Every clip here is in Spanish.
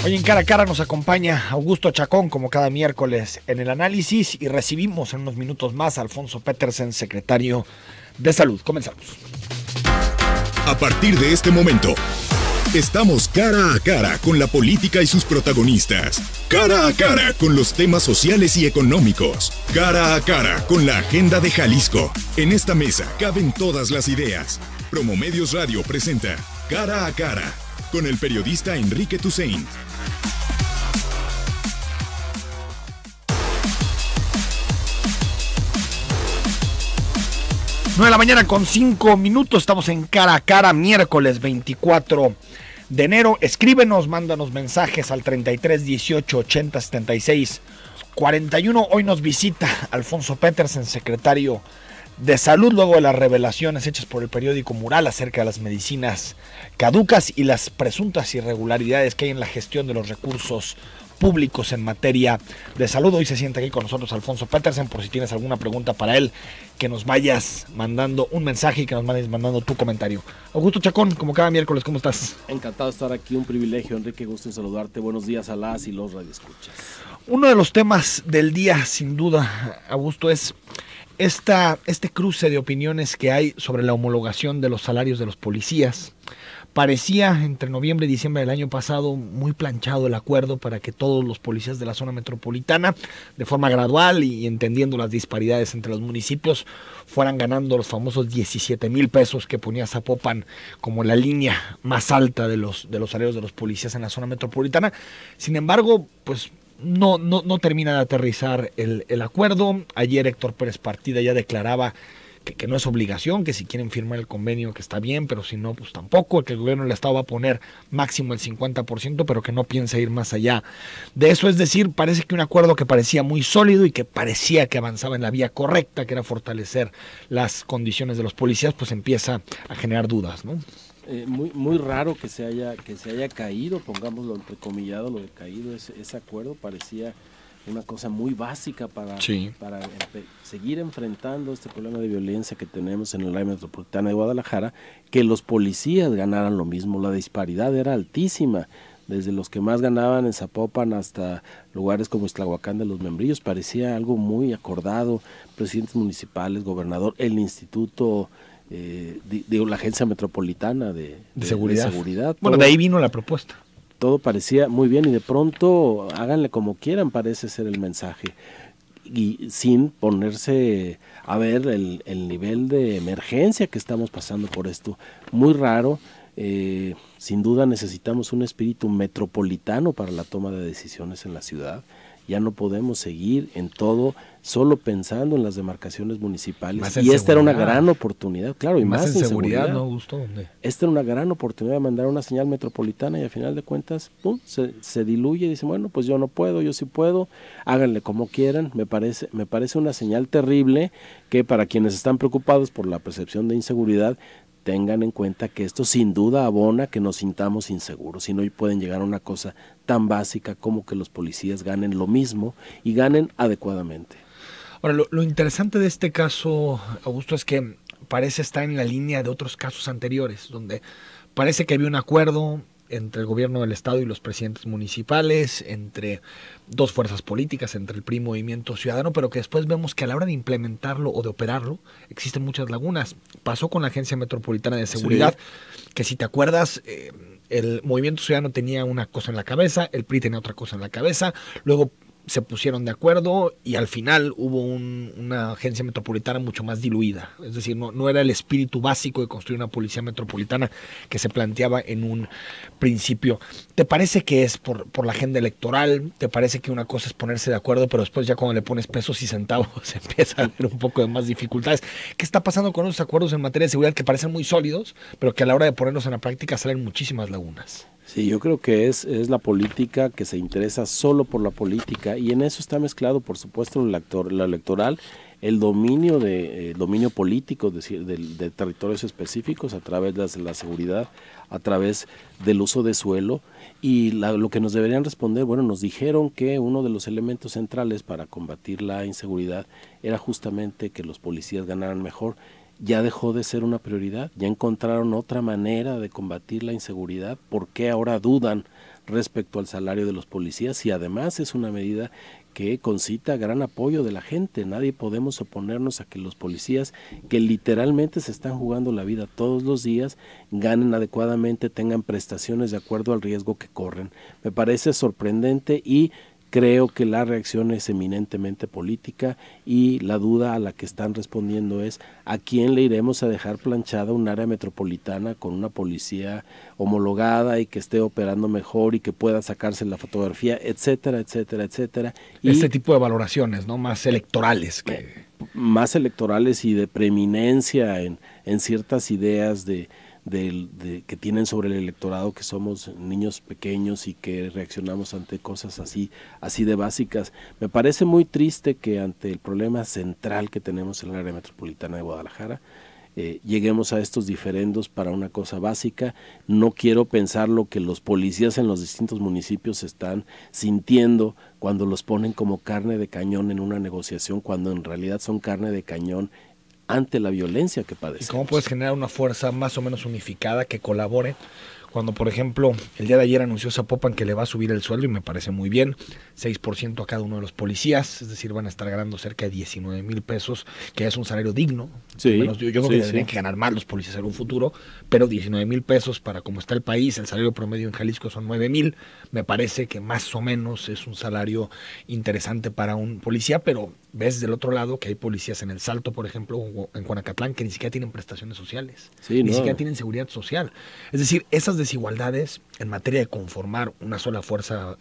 Hoy en Cara a Cara nos acompaña Augusto Chacón, como cada miércoles, en el análisis, y recibimos en unos minutos más a Alfonso Petersen, secretario de Salud. Comenzamos. A partir de este momento, estamos cara a cara con la política y sus protagonistas. Cara a cara con los temas sociales y económicos. Cara a cara con la agenda de Jalisco. En esta mesa caben todas las ideas. Promomedios Radio presenta Cara a Cara con el periodista Enrique Tusain. 9 de la mañana con 5 minutos, estamos en Cara a Cara, miércoles 24 de enero. Escríbenos, mándanos mensajes al 33 18 80 76 41. Hoy nos visita Alfonso Petersen, secretario de Salud, luego de las revelaciones hechas por el periódico Mural acerca de las medicinas caducas y las presuntas irregularidades que hay en la gestión de los recursos públicos en materia de salud. Hoy se sienta aquí con nosotros Alfonso Petersen, por si tienes alguna pregunta para él, que nos vayas mandando un mensaje y que nos vayas mandando tu comentario. Augusto Chacón, como cada miércoles, ¿cómo estás? Encantado de estar aquí, un privilegio, Enrique, gusto en saludarte. Buenos días a las y los radioescuchas. Uno de los temas del día, sin duda, Augusto, es este cruce de opiniones que hay sobre la homologación de los salarios de los policías. Parecía entre noviembre y diciembre del año pasado muy planchado el acuerdo para que todos los policías de la zona metropolitana, de forma gradual y entendiendo las disparidades entre los municipios, fueran ganando los famosos 17,000 pesos que ponía Zapopan como la línea más alta de los salarios de los policías en la zona metropolitana. Sin embargo, pues no termina de aterrizar el acuerdo. Ayer Héctor Pérez Partida ya declaraba que no es obligación, que si quieren firmar el convenio que está bien, pero si no, pues tampoco, que el gobierno del estado va a poner máximo el 50%, pero que no piensa ir más allá de eso. Es decir, parece que un acuerdo que parecía muy sólido y que parecía que avanzaba en la vía correcta, que era fortalecer las condiciones de los policías, pues empieza a generar dudas, ¿no? Muy raro que se haya caído, pongámoslo entrecomillado, lo de caído, ese acuerdo parecía una cosa muy básica para seguir enfrentando este problema de violencia que tenemos en el área metropolitana de Guadalajara, que los policías ganaran lo mismo. La disparidad era altísima, desde los que más ganaban en Zapopan hasta lugares como Iztlahuacán de los Membrillos. Parecía algo muy acordado, presidentes municipales, gobernador, el instituto, la agencia metropolitana de seguridad. Bueno, de ahí vino la propuesta. Todo parecía muy bien y de pronto háganle como quieran, parece ser el mensaje, y sin ponerse a ver el nivel de emergencia que estamos pasando por esto. Muy raro. Sin duda necesitamos un espíritu metropolitano para la toma de decisiones en la ciudad. Ya no podemos seguir en todo solo pensando en las demarcaciones municipales. Y esta era una gran oportunidad, claro, y más en seguridad. ¿No, Augusto? Esta era una gran oportunidad de mandar una señal metropolitana y a final de cuentas, pum, se diluye y dicen, bueno, pues yo no puedo, yo sí puedo, háganle como quieran. Me parece una señal terrible que para quienes están preocupados por la percepción de inseguridad, tengan en cuenta que esto sin duda abona que nos sintamos inseguros, y no pueden llegar a una cosa tan básica como que los policías ganen lo mismo y ganen adecuadamente. Ahora, lo interesante de este caso, Augusto, es que parece estar en la línea de otros casos anteriores, donde parece que había un acuerdo entre el gobierno del estado y los presidentes municipales, entre dos fuerzas políticas, entre el PRI y Movimiento Ciudadano, pero que después vemos que a la hora de implementarlo o de operarlo existen muchas lagunas. Pasó con la Agencia Metropolitana de Seguridad, que si te acuerdas, el Movimiento Ciudadano tenía una cosa en la cabeza, el PRI tenía otra cosa en la cabeza, luego se pusieron de acuerdo y al final hubo una agencia metropolitana mucho más diluida. Es decir, no era el espíritu básico de construir una policía metropolitana que se planteaba en un principio. ¿Te parece que es por la agenda electoral? ¿Te parece que una cosa es ponerse de acuerdo, pero después ya cuando le pones pesos y centavos empieza a haber un poco de más dificultades? ¿Qué está pasando con esos acuerdos en materia de seguridad que parecen muy sólidos, pero que a la hora de ponerlos en la práctica salen muchísimas lagunas? Sí, yo creo que es la política que se interesa solo por la política, y en eso está mezclado, por supuesto, lo electoral, el dominio político de territorios específicos a través de la seguridad, a través del uso de suelo, y lo que nos deberían responder, bueno, nos dijeron que uno de los elementos centrales para combatir la inseguridad era justamente que los policías ganaran mejor. ya dejó de ser una prioridad, ya encontraron otra manera de combatir la inseguridad. ¿Por qué ahora dudan respecto al salario de los policías? Y además es una medida que concita gran apoyo de la gente. Nadie podemos oponernos a que los policías, que literalmente se están jugando la vida todos los días, ganen adecuadamente, tengan prestaciones de acuerdo al riesgo que corren. Me parece sorprendente y creo que la reacción es eminentemente política, y la duda a la que están respondiendo es: ¿a quién le iremos a dejar planchada un área metropolitana con una policía homologada y que esté operando mejor y que pueda sacarse la fotografía, etcétera, etcétera, etcétera? Y este tipo de valoraciones, ¿no? Más electorales. Más electorales y de preeminencia en ciertas ideas que tienen sobre el electorado, que somos niños pequeños y que reaccionamos ante cosas así de básicas. Me parece muy triste que ante el problema central que tenemos en el área metropolitana de Guadalajara, lleguemos a estos diferendos para una cosa básica. No quiero pensar lo que los policías en los distintos municipios están sintiendo cuando los ponen como carne de cañón en una negociación, cuando en realidad son carne de cañón ante la violencia que padecemos. ¿Y cómo puedes generar una fuerza más o menos unificada que colabore? Cuando, por ejemplo, el día de ayer anunció Zapopan que le va a subir el sueldo, y me parece muy bien, 6% a cada uno de los policías, es decir, van a estar ganando cerca de 19,000 pesos, que es un salario digno. Sí, menos, yo creo que tendrían que ganar más los policías en un futuro, pero 19,000 pesos para como está el país, el salario promedio en Jalisco son 9,000, me parece que más o menos es un salario interesante para un policía, pero ves del otro lado que hay policías en El Salto, por ejemplo, o en Juanacatlán, que ni siquiera tienen prestaciones sociales, ni siquiera tienen seguridad social. Es decir, esas desigualdades en materia de conformar una sola fuerza,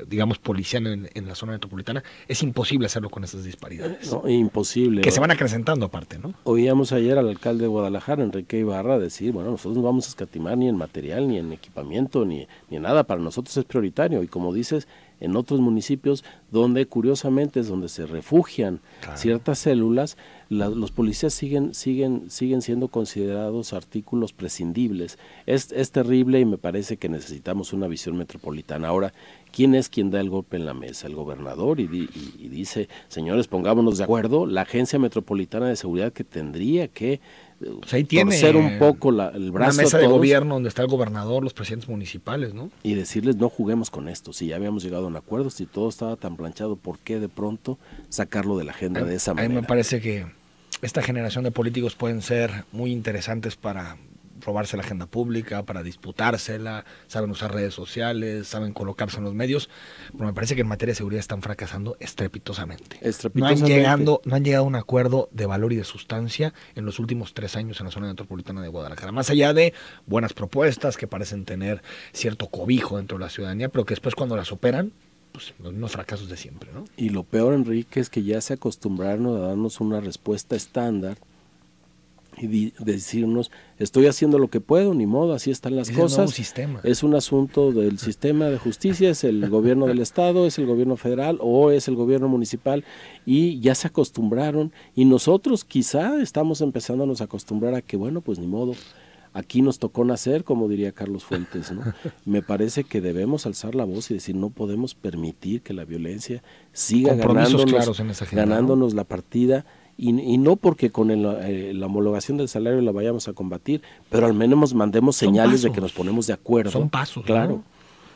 digamos, policial en la zona metropolitana, es imposible hacerlo con esas disparidades. No, imposible. Que se van acrecentando aparte, ¿no? Oíamos ayer al alcalde de Guadalajara, Enrique Ibarra, decir: bueno, nosotros no vamos a escatimar ni en material, ni en equipamiento, ni en nada, para nosotros es prioritario. Y como dices, en otros municipios donde curiosamente es donde se refugian ciertas células, los policías siguen siendo considerados artículos prescindibles. Es terrible, y me parece que necesitamos una visión metropolitana. Ahora, ¿quién es quien da el golpe en la mesa? El gobernador, y dice: señores, pongámonos de acuerdo. La Agencia Metropolitana de Seguridad, que tendría que pues ahí tiene torcer un poco el brazo una mesa a todos, de gobierno donde está el gobernador, los presidentes municipales, ¿no? Y decirles: no juguemos con esto. Si ya habíamos llegado a un acuerdo, si todo estaba tan planchado, ¿por qué de pronto sacarlo de la agenda de esa manera? A mí me parece que esta generación de políticos pueden ser muy interesantes para robarse la agenda pública, para disputársela, saben usar redes sociales, saben colocarse en los medios, pero me parece que en materia de seguridad están fracasando estrepitosamente. No han llegado a un acuerdo de valor y de sustancia en los últimos 3 años en la zona metropolitana de Guadalajara, más allá de buenas propuestas que parecen tener cierto cobijo dentro de la ciudadanía, pero que después cuando las operan, pues los mismos fracasos de siempre, ¿no? Y lo peor, Enrique, es que ya se acostumbraron a darnos una respuesta estándar y decirnos: estoy haciendo lo que puedo, ni modo, así están las cosas. Es un asunto del sistema de justicia, es el gobierno del estado, es el gobierno federal o es el gobierno municipal, y ya se acostumbraron, y nosotros quizá estamos empezándonos a acostumbrar a que, bueno, pues ni modo, aquí nos tocó nacer, como diría Carlos Fuentes, ¿no? Me parece que debemos alzar la voz y decir: no podemos permitir que la violencia siga ganándonos la partida. Y no porque con la homologación del salario la vayamos a combatir, pero al menos mandemos señales de que nos ponemos de acuerdo. Son pasos, claro. ¿no?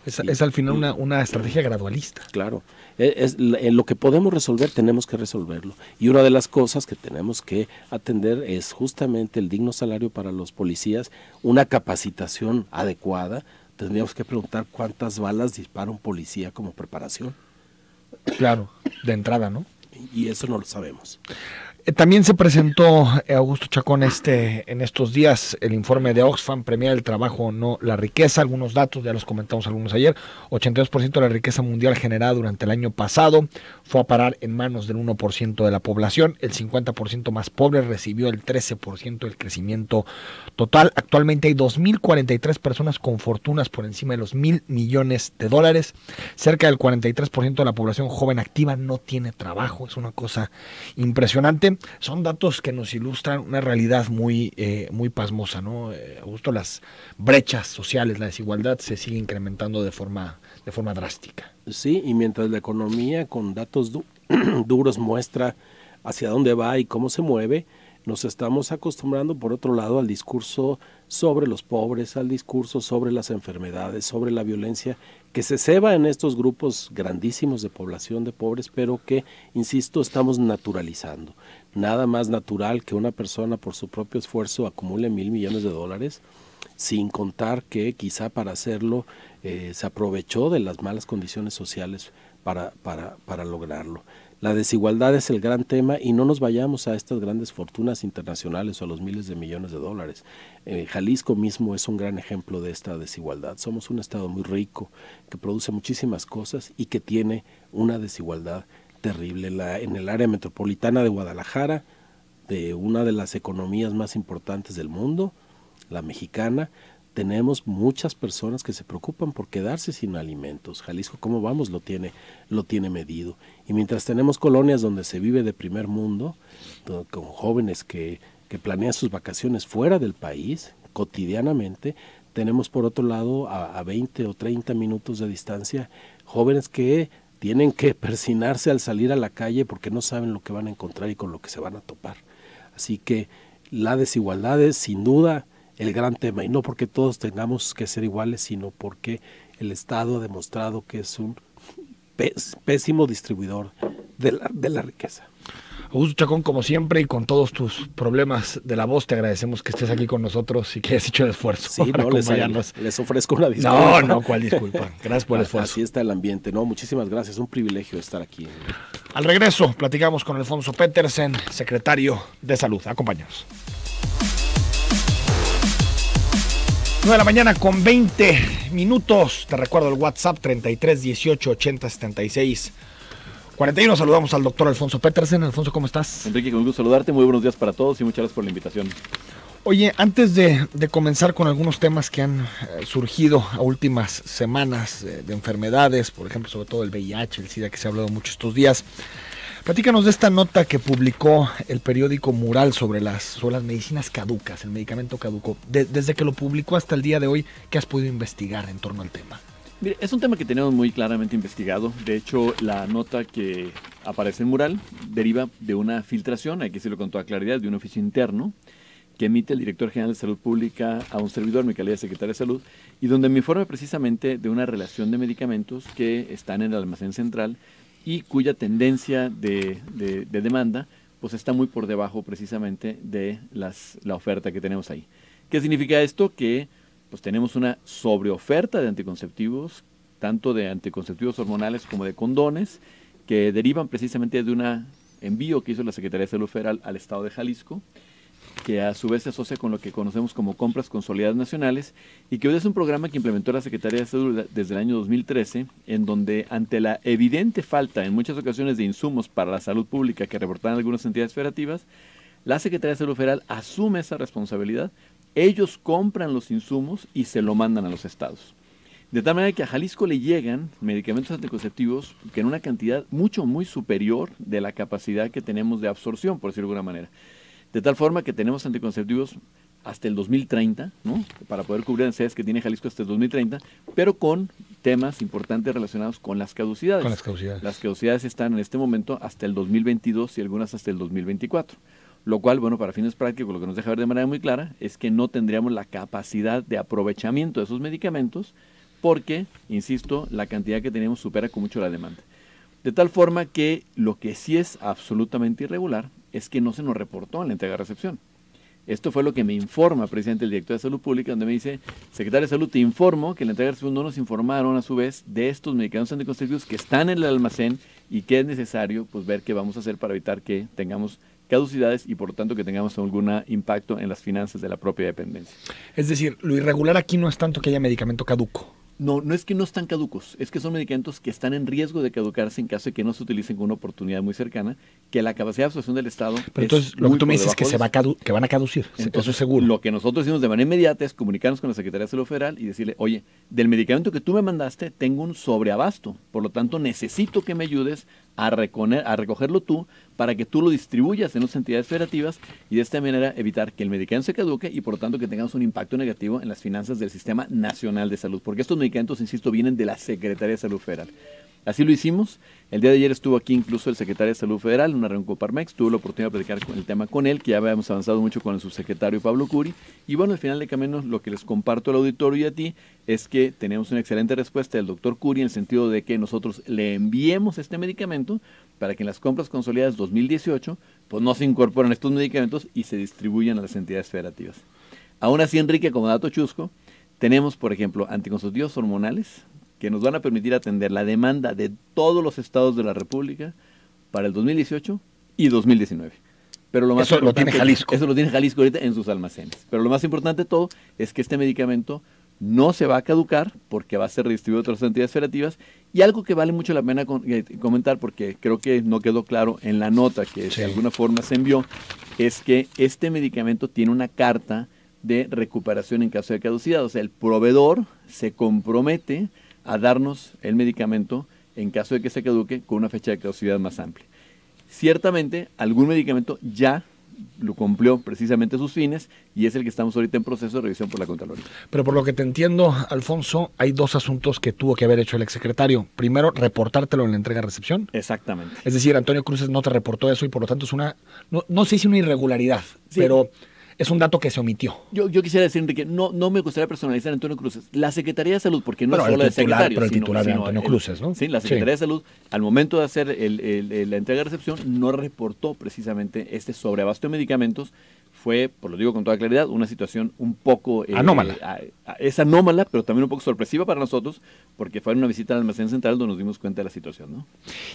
Es al final una estrategia gradualista. Claro. En lo que podemos resolver, tenemos que resolverlo. Y una de las cosas que tenemos que atender es justamente el digno salario para los policías, una capacitación adecuada. Tendríamos que preguntar cuántas balas dispara un policía como preparación. Claro, de entrada, ¿no? Y eso no lo sabemos. También se presentó, Augusto Chacón, en estos días el informe de Oxfam, premia el trabajo, no la riqueza. Algunos datos, ya los comentamos algunos ayer. 82% de la riqueza mundial generada durante el año pasado fue a parar en manos del 1% de la población. El 50% más pobre recibió el 13% del crecimiento total. Actualmente hay 2.043 personas con fortunas por encima de los $1,000 millones. Cerca del 43% de la población joven activa no tiene trabajo. Es una cosa impresionante. Son datos que nos ilustran una realidad muy pasmosa, ¿no? Augusto, las brechas sociales, la desigualdad se sigue incrementando de forma drástica. Sí, y mientras la economía con datos duros muestra hacia dónde va y cómo se mueve, nos estamos acostumbrando, por otro lado, al discurso sobre los pobres, al discurso sobre las enfermedades, sobre la violencia, que se ceba en estos grupos grandísimos de población de pobres, pero que, insisto, estamos naturalizando. Nada más natural que una persona por su propio esfuerzo acumule $1,000 millones, sin contar que quizá para hacerlo se aprovechó de las malas condiciones sociales para lograrlo. La desigualdad es el gran tema y no nos vayamos a estas grandes fortunas internacionales o a los miles de millones de dólares. Jalisco mismo es un gran ejemplo de esta desigualdad. Somos un estado muy rico que produce muchísimas cosas y que tiene una desigualdad terrible. En el área metropolitana de Guadalajara, de una de las economías más importantes del mundo, la mexicana, tenemos muchas personas que se preocupan por quedarse sin alimentos. Jalisco, ¿cómo vamos? Lo tiene medido. Y mientras tenemos colonias donde se vive de primer mundo, con jóvenes que planean sus vacaciones fuera del país, cotidianamente, tenemos por otro lado a 20 o 30 minutos de distancia, jóvenes que tienen que persinarse al salir a la calle porque no saben lo que van a encontrar y con lo que se van a topar. Así que la desigualdad es sin duda el gran tema, y no porque todos tengamos que ser iguales, sino porque el Estado ha demostrado que es un pésimo distribuidor de la riqueza. Augusto Chacón, como siempre, y con todos tus problemas de la voz, te agradecemos que estés aquí con nosotros y que hayas hecho el esfuerzo para acompañarnos. Les ofrezco una disculpa. No, ¿cuál disculpa? Gracias por el esfuerzo. Así está el ambiente, ¿no? Muchísimas gracias, un privilegio estar aquí. Al regreso, platicamos con Alfonso Petersen, secretario de Salud. Acompáñanos. 9 de la mañana con 20 minutos. Te recuerdo el WhatsApp 33 18 80 76 41. Saludamos al doctor Alfonso Petersen. Alfonso, ¿cómo estás? Enrique, con gusto saludarte. Muy buenos días para todos y muchas gracias por la invitación. Oye, antes de comenzar con algunos temas que han surgido a últimas semanas de enfermedades, por ejemplo, sobre todo el VIH, el SIDA, que se ha hablado mucho estos días, platícanos de esta nota que publicó el periódico Mural sobre las medicinas caducas, el medicamento caduco. Desde que lo publicó hasta el día de hoy, ¿qué has podido investigar en torno al tema? Mire, es un tema que tenemos muy claramente investigado. De hecho, la nota que aparece en Mural deriva de una filtración, hay que decirlo con toda claridad, de un oficio interno que emite el director general de Salud Pública a un servidor, mi calidad de secretario de Salud, y donde me informa precisamente de una relación de medicamentos que están en el almacén central y cuya tendencia de demanda pues está muy por debajo precisamente de la oferta que tenemos ahí. ¿Qué significa esto? Que pues tenemos una sobreoferta de anticonceptivos, tanto de anticonceptivos hormonales como de condones, que derivan precisamente de un envío que hizo la Secretaría de Salud Federal al Estado de Jalisco, que a su vez se asocia con lo que conocemos como compras consolidadas nacionales, y que hoy es un programa que implementó la Secretaría de Salud desde el año 2013, en donde ante la evidente falta en muchas ocasiones de insumos para la salud pública que reportaban algunas entidades federativas, la Secretaría de Salud Federal asume esa responsabilidad, ellos compran los insumos y se lo mandan a los estados. De tal manera que a Jalisco le llegan medicamentos anticonceptivos que en una cantidad muy superior de la capacidad que tenemos de absorción, por decirlo de alguna manera. De tal forma que tenemos anticonceptivos hasta el 2030, ¿no? Para poder cubrir necesidades que tiene Jalisco hasta el 2030, pero con temas importantes relacionados con las caducidades. Con las caducidades. Las caducidades están en este momento hasta el 2022 y algunas hasta el 2024. Lo cual, bueno, para fines prácticos, lo que nos deja ver de manera muy clara es que no tendríamos la capacidad de aprovechamiento de esos medicamentos porque, insisto, la cantidad que tenemos supera con mucho la demanda. De tal forma que lo que sí es absolutamente irregular es que no se nos reportó en la entrega-recepción. Esto fue lo que me informa precisamente el director de Salud Pública, donde me dice, Secretario de Salud, te informo que en la entrega-recepción no nos informaron a su vez de estos medicamentos anticonceptivos que están en el almacén y que es necesario pues ver qué vamos a hacer para evitar que tengamos caducidades y por lo tanto que tengamos algún impacto en las finanzas de la propia dependencia. Es decir, lo irregular aquí no es tanto que haya medicamento caduco. No es que no están caducos, es que son medicamentos que están en riesgo de caducarse en caso de que no se utilicen con una oportunidad muy cercana, que la capacidad de absorción del Estado. Pero entonces lo que tú me dices es que que van a caducir, entonces, eso es seguro. Lo que nosotros hicimos de manera inmediata es comunicarnos con la Secretaría de Salud Federal y decirle, oye, del medicamento que tú me mandaste tengo un sobreabasto, por lo tanto necesito que me ayudes a recogerlo tú para que tú lo distribuyas en las entidades federativas y de esta manera evitar que el medicamento se caduque y por lo tanto que tengamos un impacto negativo en las finanzas del Sistema Nacional de Salud. Porque estos medicamentos, insisto, vienen de la Secretaría de Salud Federal. Así lo hicimos. El día de ayer estuvo aquí incluso el secretario de Salud Federal en una reunión con Parmex. Tuve la oportunidad de platicar el tema con él, que ya habíamos avanzado mucho con el subsecretario Pablo Curi. Y bueno, al final de camino, lo que les comparto al auditorio y a ti es que tenemos una excelente respuesta del doctor Curi en el sentido de que nosotros le enviemos este medicamento para que en las compras consolidadas 2018 pues no se incorporen estos medicamentos y se distribuyan a las entidades federativas. Aún así, Enrique, como dato chusco, tenemos, por ejemplo, anticonceptivos hormonales que nos van a permitir atender la demanda de todos los estados de la República para el 2018 y 2019. Pero lo más eso lo tiene Jalisco. Eso lo tiene Jalisco ahorita en sus almacenes. Pero lo más importante de todo es que este medicamento no se va a caducar porque va a ser redistribuido a otras entidades federativas. Y algo que vale mucho la pena comentar, porque creo que no quedó claro en la nota que de alguna forma se envió, es que este medicamento tiene una carta de recuperación en caso de caducidad. O sea, el proveedor se compromete a darnos el medicamento en caso de que se caduque con una fecha de caducidad más amplia. Ciertamente, algún medicamento ya lo cumplió precisamente sus fines y es el que estamos ahorita en proceso de revisión por la Contraloría. Pero por lo que te entiendo, Alfonso, hay dos asuntos que tuvo que haber hecho el exsecretario. Primero, reportártelo en la entrega-recepción. Exactamente. Es decir, Antonio Cruces no te reportó eso y por lo tanto es una, no sé si una irregularidad, pero es un dato que se omitió. Yo quisiera decir, Enrique, no me gustaría personalizar a Antonio Cruces. La Secretaría de Salud, porque no es solo el secretario. Pero el titular de Antonio Cruces, ¿no? Sí, la Secretaría de Salud, al momento de hacer la entrega de recepción, no reportó precisamente este sobreabasto de medicamentos. Fue, por lo digo con toda claridad, una situación un poco... anómala. Es anómala, pero también un poco sorpresiva para nosotros, porque fue una visita al almacén central donde nos dimos cuenta de la situación, ¿no?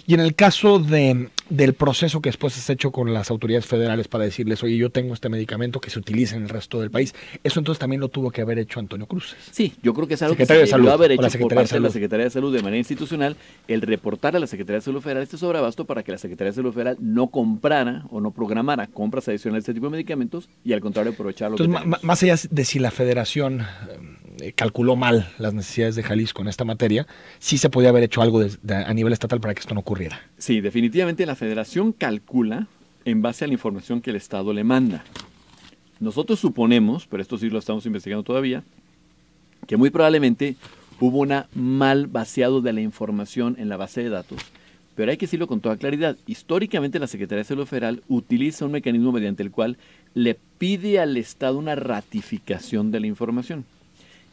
Y en el caso del proceso que después es hecho con las autoridades federales para decirles, oye, yo tengo este medicamento que se utiliza en el resto del país, eso entonces también lo tuvo que haber hecho Antonio Cruces. Sí, yo creo que es algo que se debió haber hecho por parte de la Secretaría de Salud de manera institucional, el reportar a la Secretaría de Salud Federal este sobreabasto para que la Secretaría de Salud Federal no comprara o no programara compras adicionales de este tipo de medicamentos y al contrario aprovechar lo que tenemos. Más allá de si la federación calculó mal las necesidades de Jalisco en esta materia, sí se podía haber hecho algo a nivel estatal para que esto no ocurriera. Sí, definitivamente la federación calcula en base a la información que el Estado le manda. Nosotros suponemos, pero esto sí lo estamos investigando todavía, que muy probablemente hubo un mal vaciado de la información en la base de datos. Pero hay que decirlo con toda claridad. Históricamente la Secretaría de Salud Federal utiliza un mecanismo mediante el cual le pide al Estado una ratificación de la información.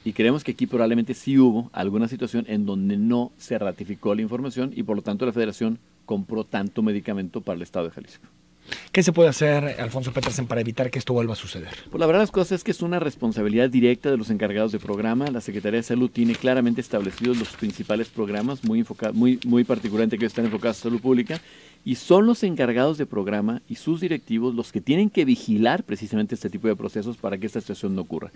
Y creemos que aquí probablemente sí hubo alguna situación en donde no se ratificó la información y por lo tanto la Federación compró tanto medicamento para el Estado de Jalisco. ¿Qué se puede hacer, Alfonso Petersen, para evitar que esto vuelva a suceder? Pues la verdad las cosas es que es una responsabilidad directa de los encargados de programa. La Secretaría de Salud tiene claramente establecidos los principales programas, muy particularmente que están enfocados a salud pública, y son los encargados de programa y sus directivos los que tienen que vigilar precisamente este tipo de procesos para que esta situación no ocurra.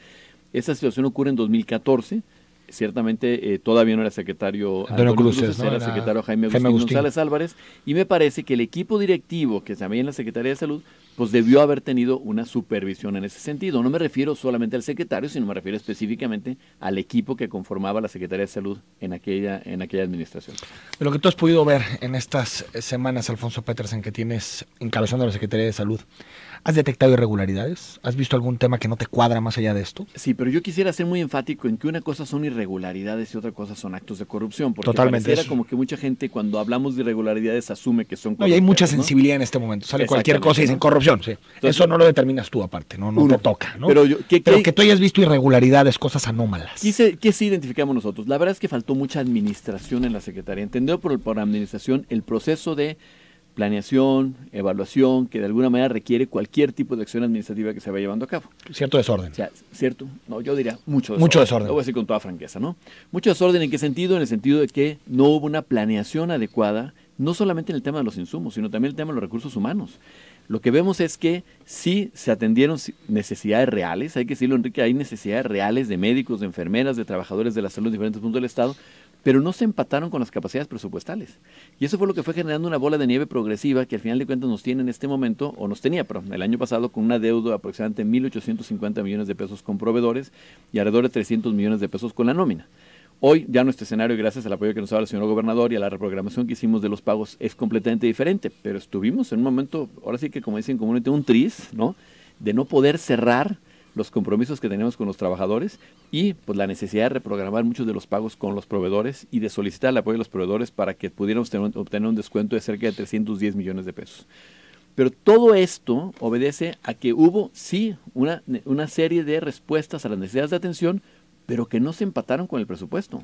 Esta situación ocurre en 2014. Ciertamente todavía no era secretario Antonio Cruces, ¿no? Era secretario Jaime Agustín González Álvarez, y me parece que el equipo directivo que se había en la Secretaría de Salud pues debió haber tenido una supervisión en ese sentido. No me refiero solamente al secretario, sino me refiero específicamente al equipo que conformaba la Secretaría de Salud en aquella administración. De lo que tú has podido ver en estas semanas, Alfonso Petersen, que tienes encabezando la Secretaría de Salud, ¿has detectado irregularidades? ¿Has visto algún tema que no te cuadra más allá de esto? Sí, pero yo quisiera ser muy enfático en que una cosa son irregularidades y otra cosa son actos de corrupción. Porque totalmente. Pareciera como que mucha gente cuando hablamos de irregularidades asume que son corrupción. No, y hay mucha sensibilidad en este momento. Sale cualquier cosa y dicen corrupción. Sí. Entonces, eso no lo determinas tú aparte, no te toca, ¿no? Pero que tú hayas visto irregularidades, cosas anómalas. ¿Qué sí identificamos nosotros? La verdad es que faltó mucha administración en la Secretaría. Entendido por administración el proceso de planeación, evaluación, que de alguna manera requiere cualquier tipo de acción administrativa que se vaya llevando a cabo. Cierto desorden. O sea, cierto, no, yo diría mucho desorden. Mucho desorden. Lo voy a decir con toda franqueza, ¿no? Mucho desorden, ¿en qué sentido? En el sentido de que no hubo una planeación adecuada, no solamente en el tema de los insumos, sino también en el tema de los recursos humanos. Lo que vemos es que sí se atendieron necesidades reales, hay que decirlo, Enrique, hay necesidades reales de médicos, de enfermeras, de trabajadores de la salud en diferentes puntos del Estado, pero no se empataron con las capacidades presupuestales. Y eso fue lo que fue generando una bola de nieve progresiva que al final de cuentas nos tiene en este momento, o nos tenía, pero el año pasado con una deuda de aproximadamente 1.850 millones de pesos con proveedores y alrededor de 300 millones de pesos con la nómina. Hoy ya nuestro escenario, gracias al apoyo que nos ha dado el señor gobernador y a la reprogramación que hicimos de los pagos, es completamente diferente, pero estuvimos en un momento, ahora sí que como dicen comúnmente, un tris, ¿no? De no poder cerrar los compromisos que tenemos con los trabajadores y pues la necesidad de reprogramar muchos de los pagos con los proveedores y de solicitar el apoyo de los proveedores para que pudiéramos obtener un descuento de cerca de 310 millones de pesos. Pero todo esto obedece a que hubo, sí, una serie de respuestas a las necesidades de atención, pero que no se empataron con el presupuesto.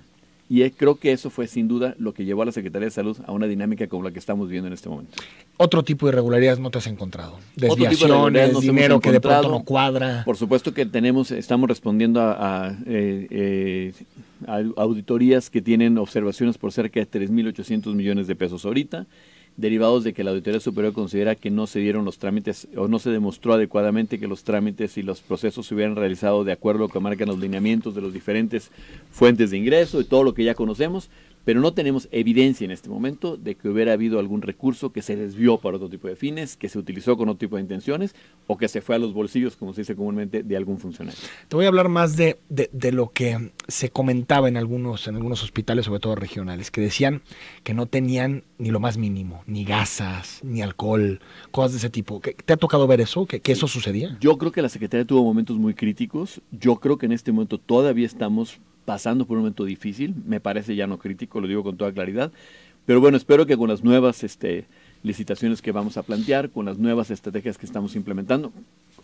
Y creo que eso fue sin duda lo que llevó a la Secretaría de Salud a una dinámica como la que estamos viviendo en este momento. Otro tipo de irregularidades no te has encontrado. Desviaciones, dinero que de pronto no cuadra. Por supuesto que estamos respondiendo a auditorías que tienen observaciones por cerca de 3.800 millones de pesos ahorita, derivados de que la Auditoría Superior considera que no se dieron los trámites o no se demostró adecuadamente que los trámites y los procesos se hubieran realizado de acuerdo a lo que marcan los lineamientos de los diferentes fuentes de ingreso y todo lo que ya conocemos, pero no tenemos evidencia en este momento de que hubiera habido algún recurso que se desvió para otro tipo de fines, que se utilizó con otro tipo de intenciones o que se fue a los bolsillos, como se dice comúnmente, de algún funcionario. Te voy a hablar más de lo que se comentaba en algunos hospitales, sobre todo regionales, que decían que no tenían ni lo más mínimo, ni gasas, ni alcohol, cosas de ese tipo. ¿Te ha tocado ver eso? ¿Que eso sucedía? Yo creo que la Secretaría tuvo momentos muy críticos. Yo creo que en este momento todavía estamos pasando por un momento difícil, me parece ya no crítico, lo digo con toda claridad, pero bueno, espero que con las nuevas licitaciones que vamos a plantear, con las nuevas estrategias que estamos implementando,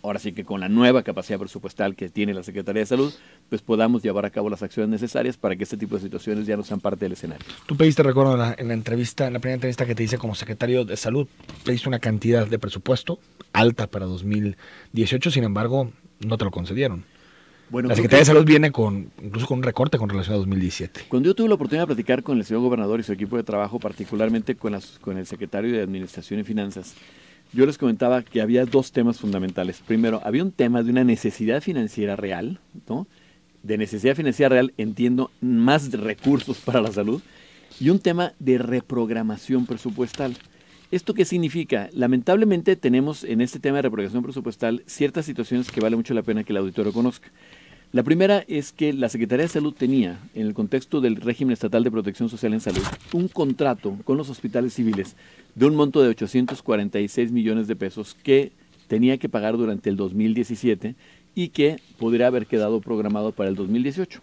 ahora sí que con la nueva capacidad presupuestal que tiene la Secretaría de Salud, pues podamos llevar a cabo las acciones necesarias para que este tipo de situaciones ya no sean parte del escenario. Tú pediste, recuerdo, en la primera entrevista que te hice como secretario de Salud, pediste una cantidad de presupuesto alta para 2018, sin embargo, no te lo concedieron. Bueno, la Secretaría de Salud viene incluso con un recorte con relación a 2017. Cuando yo tuve la oportunidad de platicar con el señor gobernador y su equipo de trabajo, particularmente con el secretario de Administración y Finanzas, yo les comentaba que había dos temas fundamentales. Primero, había un tema de una necesidad financiera real, ¿no? De necesidad financiera real, entiendo, más recursos para la salud, y un tema de reprogramación presupuestal. ¿Esto qué significa? Lamentablemente tenemos en este tema de reprogramación presupuestal ciertas situaciones que vale mucho la pena que el auditorio conozca. La primera es que la Secretaría de Salud tenía, en el contexto del régimen estatal de protección social en salud, un contrato con los hospitales civiles de un monto de 846 millones de pesos que tenía que pagar durante el 2017 y que podría haber quedado programado para el 2018.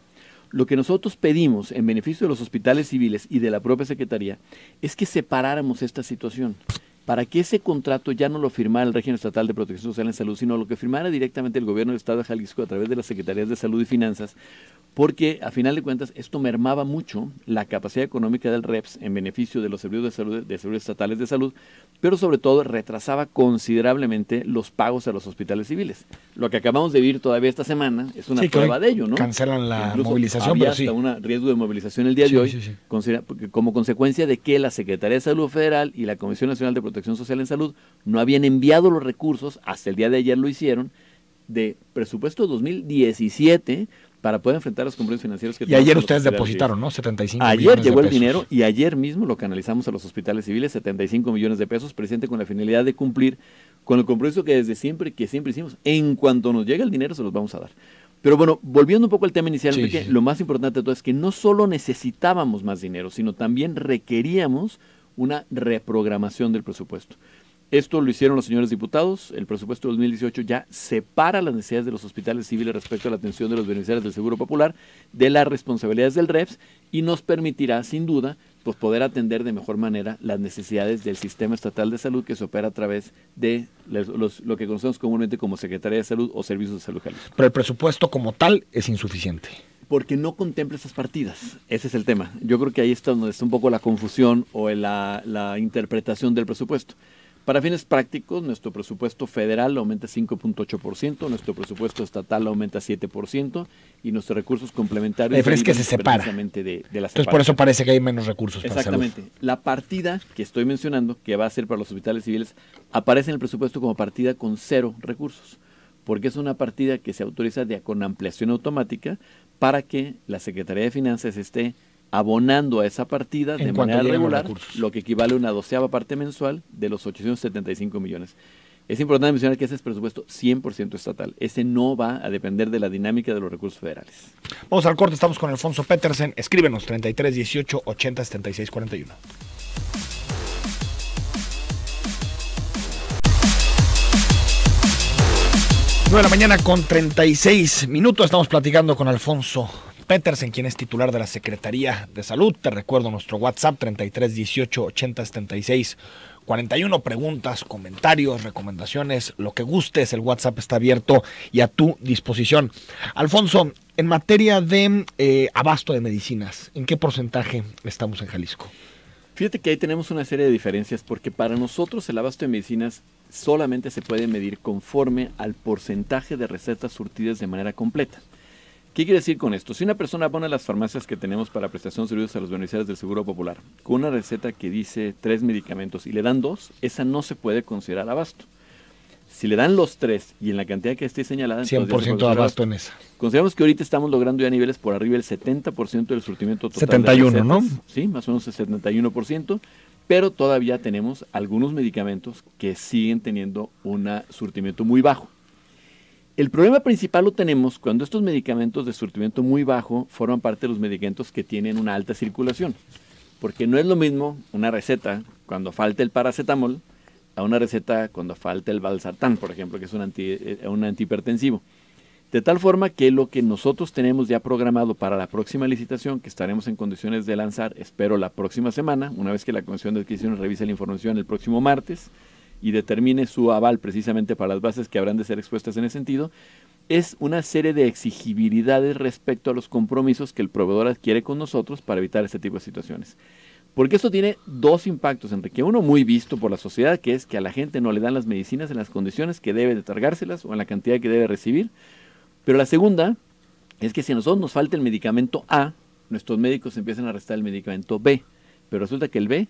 Lo que nosotros pedimos en beneficio de los hospitales civiles y de la propia Secretaría es que separáramos esta situación para que ese contrato ya no lo firmara el régimen estatal de protección social en salud, sino lo que firmara directamente el gobierno del Estado de Jalisco a través de las Secretarías de Salud y Finanzas, porque a final de cuentas esto mermaba mucho la capacidad económica del REPS en beneficio de los servicios de salud, de servicios estatales de salud, pero sobre todo retrasaba considerablemente los pagos a los hospitales civiles. Lo que acabamos de vivir todavía esta semana es una prueba de ello, ¿no? Cancelan la incluso movilización, había pero sí. hasta un riesgo de movilización el día de hoy, como consecuencia de que la Secretaría de Salud Federal y la Comisión Nacional de Protección Social en Salud no habían enviado los recursos, hasta el día de ayer lo hicieron, de presupuesto 2017 para poder enfrentar los compromisos financieros que tenemos. Y ayer ustedes depositaron, ¿no? 75 millones de pesos. Ayer llegó el dinero y ayer mismo lo canalizamos a los hospitales civiles, 75 millones de pesos, precisamente con la finalidad de cumplir con el compromiso que siempre hicimos. En cuanto nos llegue el dinero se los vamos a dar. Pero bueno, volviendo un poco al tema inicial, Enrique, lo más importante de todo es que no solo necesitábamos más dinero, sino también requeríamos una reprogramación del presupuesto. Esto lo hicieron los señores diputados. El presupuesto de 2018 ya separa las necesidades de los hospitales civiles respecto a la atención de los beneficiarios del Seguro Popular de las responsabilidades del REPS y nos permitirá, sin duda, pues poder atender de mejor manera las necesidades del sistema estatal de salud que se opera a través de lo que conocemos comúnmente como Secretaría de Salud o Servicios de Salud Jalisco. Pero el presupuesto como tal es insuficiente. Porque no contempla esas partidas. Ese es el tema. Yo creo que ahí está donde está un poco la confusión o la interpretación del presupuesto. Para fines prácticos, nuestro presupuesto federal aumenta 5.8%, nuestro presupuesto estatal aumenta 7% y nuestros recursos complementarios... La diferencia es que se separa. Entonces por eso parece que hay menos recursos para salud. Exactamente. La partida que estoy mencionando, que va a ser para los hospitales civiles, aparece en el presupuesto como partida con 0 recursos, porque es una partida que se autoriza con ampliación automática para que la Secretaría de Finanzas esté abonando a esa partida de manera regular, lo que equivale a una 12ª parte mensual de los 875 millones. Es importante mencionar que ese es presupuesto 100% estatal. Ese no va a depender de la dinámica de los recursos federales. Vamos al corte, estamos con Alfonso Petersen. Escríbenos 33 18 80 76 41. 9 de la mañana con 36 minutos. Estamos platicando con Alfonso Petersen, quien es titular de la Secretaría de Salud. Te recuerdo nuestro WhatsApp 33 18 80 76 41. Preguntas, comentarios, recomendaciones, lo que gustes. El WhatsApp está abierto y a tu disposición. Alfonso, en materia de abasto de medicinas, ¿en qué porcentaje estamos en Jalisco? Fíjate que ahí tenemos una serie de diferencias, porque para nosotros el abasto de medicinas solamente se puede medir conforme al porcentaje de recetas surtidas de manera completa. ¿Qué quiere decir con esto? Si una persona va a las farmacias que tenemos para prestación de servicios a los beneficiarios del Seguro Popular con una receta que dice 3 medicamentos y le dan 2, esa no se puede considerar abasto. Si le dan los 3 y en la cantidad que esté señalada, 100% de abasto en esa. Consideramos que ahorita estamos logrando ya niveles por arriba del 70% del surtimiento total. 71, de recetas, ¿no? Sí, más o menos el 71%, pero todavía tenemos algunos medicamentos que siguen teniendo un surtimiento muy bajo. El problema principal lo tenemos cuando estos medicamentos de surtimiento muy bajo forman parte de los medicamentos que tienen una alta circulación, porque no es lo mismo una receta cuando falta el paracetamol a una receta cuando falta el valsartán, por ejemplo, que es un antihipertensivo. De tal forma que lo que nosotros tenemos ya programado para la próxima licitación, que estaremos en condiciones de lanzar, espero la próxima semana, una vez que la Comisión de Adquisiciones revise la información el próximo martes y determine su aval precisamente para las bases que habrán de ser expuestas en ese sentido, es una serie de exigibilidades respecto a los compromisos que el proveedor adquiere con nosotros para evitar este tipo de situaciones. Porque esto tiene dos impactos, Enrique. Uno muy visto por la sociedad, que es que a la gente no le dan las medicinas en las condiciones que debe de cargárselas o en la cantidad que debe recibir. Pero la segunda es que si a nosotros nos falta el medicamento A, nuestros médicos empiezan a restar el medicamento B. Pero resulta que el B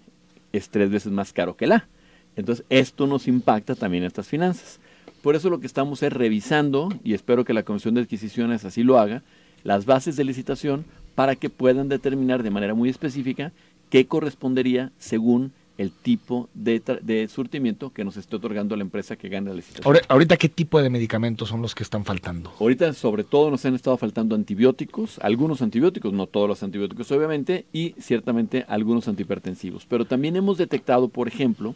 es 3 veces más caro que el A. Entonces esto nos impacta también en estas finanzas. Por eso lo que estamos es revisando, y espero que la Comisión de Adquisiciones así lo haga, las bases de licitación para que puedan determinar de manera muy específica qué correspondería según el tipo de surtimiento que nos esté otorgando la empresa que gane la licitación. Ahorita, ¿qué tipo de medicamentos son los que están faltando? Ahorita, sobre todo, nos han estado faltando antibióticos, algunos antibióticos, no todos los antibióticos obviamente, y ciertamente algunos antihipertensivos. Pero también hemos detectado, por ejemplo,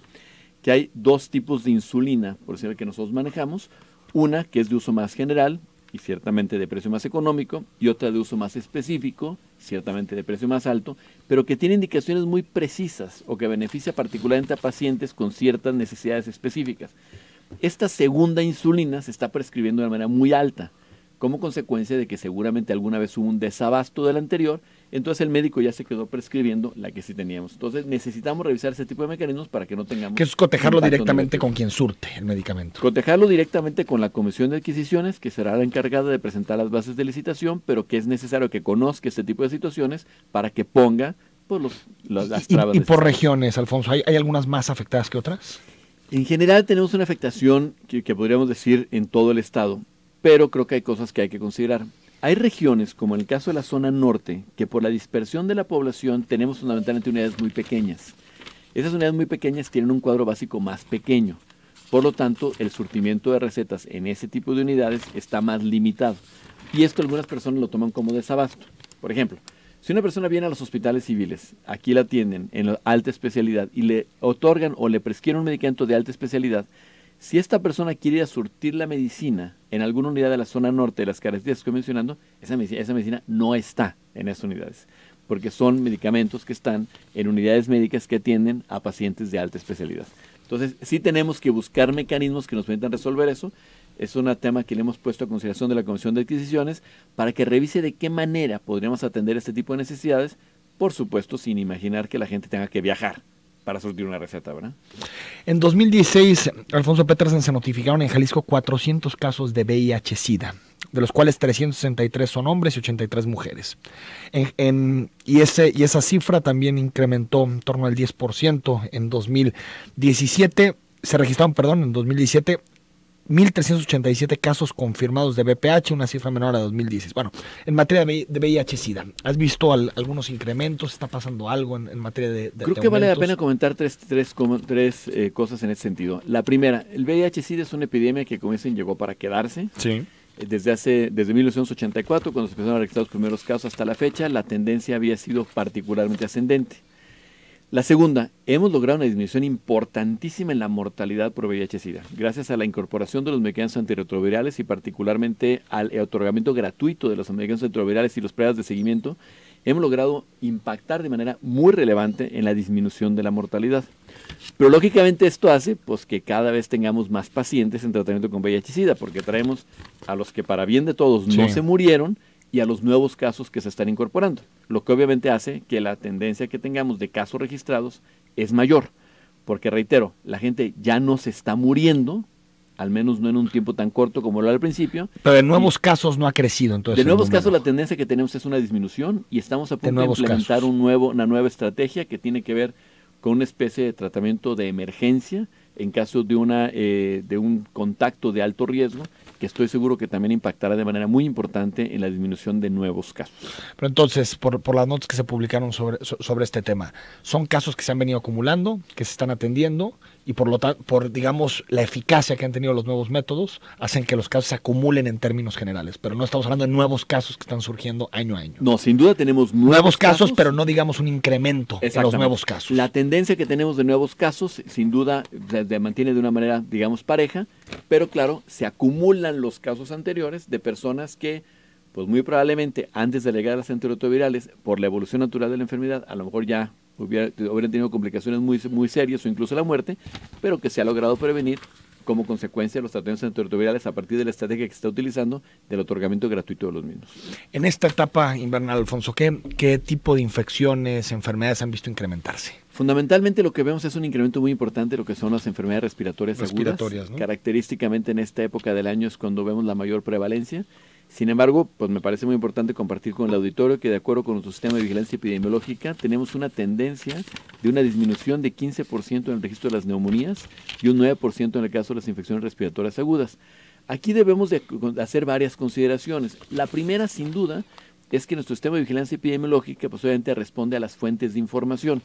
que hay dos tipos de insulina, por decir que nosotros manejamos, una que es de uso más general y ciertamente de precio más económico, y otra de uso más específico, ciertamente de precio más alto, pero que tiene indicaciones muy precisas o que beneficia particularmente a pacientes con ciertas necesidades específicas. Esta segunda insulina se está prescribiendo de manera muy alta, como consecuencia de que seguramente alguna vez hubo un desabasto del anterior, entonces el médico ya se quedó prescribiendo la que sí teníamos. Entonces necesitamos revisar ese tipo de mecanismos para que no tengamos... Que es cotejarlo directamente con quien surte el medicamento. Cotejarlo directamente con la Comisión de Adquisiciones, que será la encargada de presentar las bases de licitación, pero que es necesario que conozca este tipo de situaciones para que ponga pues, las trabas. ¿Y por regiones, Alfonso? ¿Hay algunas más afectadas que otras? En general tenemos una afectación que podríamos decir en todo el estado, pero creo que hay cosas que hay que considerar. Hay regiones, como en el caso de la zona norte, que por la dispersión de la población tenemos fundamentalmente unidades muy pequeñas. Esas unidades muy pequeñas tienen un cuadro básico más pequeño. Por lo tanto, el surtimiento de recetas en ese tipo de unidades está más limitado. Y esto algunas personas lo toman como desabasto. Por ejemplo, si una persona viene a los hospitales civiles, aquí la atienden en la alta especialidad y le otorgan o le prescriben un medicamento de alta especialidad, si esta persona quiere ir a surtir la medicina en alguna unidad de la zona norte de las características que estoy mencionando, esa medicina no está en esas unidades, porque son medicamentos que están en unidades médicas que atienden a pacientes de alta especialidad. Entonces, sí tenemos que buscar mecanismos que nos permitan resolver eso. Es un tema que le hemos puesto a consideración de la Comisión de Adquisiciones para que revise de qué manera podríamos atender este tipo de necesidades, por supuesto, sin imaginar que la gente tenga que viajar para surtir una receta, ¿verdad? En 2016, Alfonso Petersen, se notificaron en Jalisco 400 casos de VIH-Sida, de los cuales 363 son hombres y 83 mujeres. Y esa cifra también incrementó en torno al 10% en 2017. Se registraron, en 2017, 1.387 casos confirmados de VPH, una cifra menor a 2016. Bueno, en materia de VIH-Sida, ¿has visto algunos incrementos? ¿Está pasando algo en materia de Creo que vale la pena comentar tres cosas en ese sentido. La primera, el VIH-Sida es una epidemia que, como dicen, llegó para quedarse. Sí. Desde 1984, cuando se empezaron a registrar los primeros casos hasta la fecha, la tendencia había sido particularmente ascendente. La segunda, hemos logrado una disminución importantísima en la mortalidad por VIH-Sida, gracias a la incorporación de los medicamentos antirretrovirales y particularmente al otorgamiento gratuito de los medicamentos antirretrovirales y las pruebas de seguimiento. Hemos logrado impactar de manera muy relevante en la disminución de la mortalidad. Pero lógicamente esto hace pues, que cada vez tengamos más pacientes en tratamiento con VIH-Sida, porque traemos a los que para bien de todos no se murieron y a los nuevos casos que se están incorporando, lo que obviamente hace que la tendencia que tengamos de casos registrados es mayor, porque reitero, la gente ya no se está muriendo, al menos no en un tiempo tan corto como lo era al principio. Pero de nuevos casos no ha crecido. Entonces, de nuevos casos la tendencia que tenemos es una disminución y estamos a punto de implementar una nueva estrategia que tiene que ver con una especie de tratamiento de emergencia en caso de un contacto de alto riesgo, que estoy seguro que también impactará de manera muy importante en la disminución de nuevos casos. Pero entonces, por las notas que se publicaron sobre este tema, son casos que se han venido acumulando, que se están atendiendo, y por digamos, la eficacia que han tenido los nuevos métodos, hacen que los casos se acumulen en términos generales. Pero no estamos hablando de nuevos casos que están surgiendo año a año. No, sin duda tenemos nuevos casos, pero no digamos un incremento en los nuevos casos. La tendencia que tenemos de nuevos casos, sin duda, se mantiene de una manera, digamos, pareja, pero claro, se acumulan los casos anteriores de personas que, pues muy probablemente, antes de llegar a las antirretrovirales, por la evolución natural de la enfermedad, a lo mejor ya hubieran tenido complicaciones muy serias o incluso la muerte, pero que se ha logrado prevenir como consecuencia de los tratamientos antirretrovirales a partir de la estrategia que se está utilizando del otorgamiento gratuito de los mismos. En esta etapa invernal, Alfonso, ¿qué tipo de infecciones, enfermedades han visto incrementarse? Fundamentalmente lo que vemos es un incremento muy importante de lo que son las enfermedades respiratorias agudas, ¿no? Característicamente en esta época del año es cuando vemos la mayor prevalencia. Sin embargo, pues me parece muy importante compartir con el auditorio que de acuerdo con nuestro sistema de vigilancia epidemiológica tenemos una tendencia de una disminución de 15% en el registro de las neumonías y un 9% en el caso de las infecciones respiratorias agudas. Aquí debemos de hacer varias consideraciones. La primera, sin duda, es que nuestro sistema de vigilancia epidemiológica pues obviamente responde a las fuentes de información.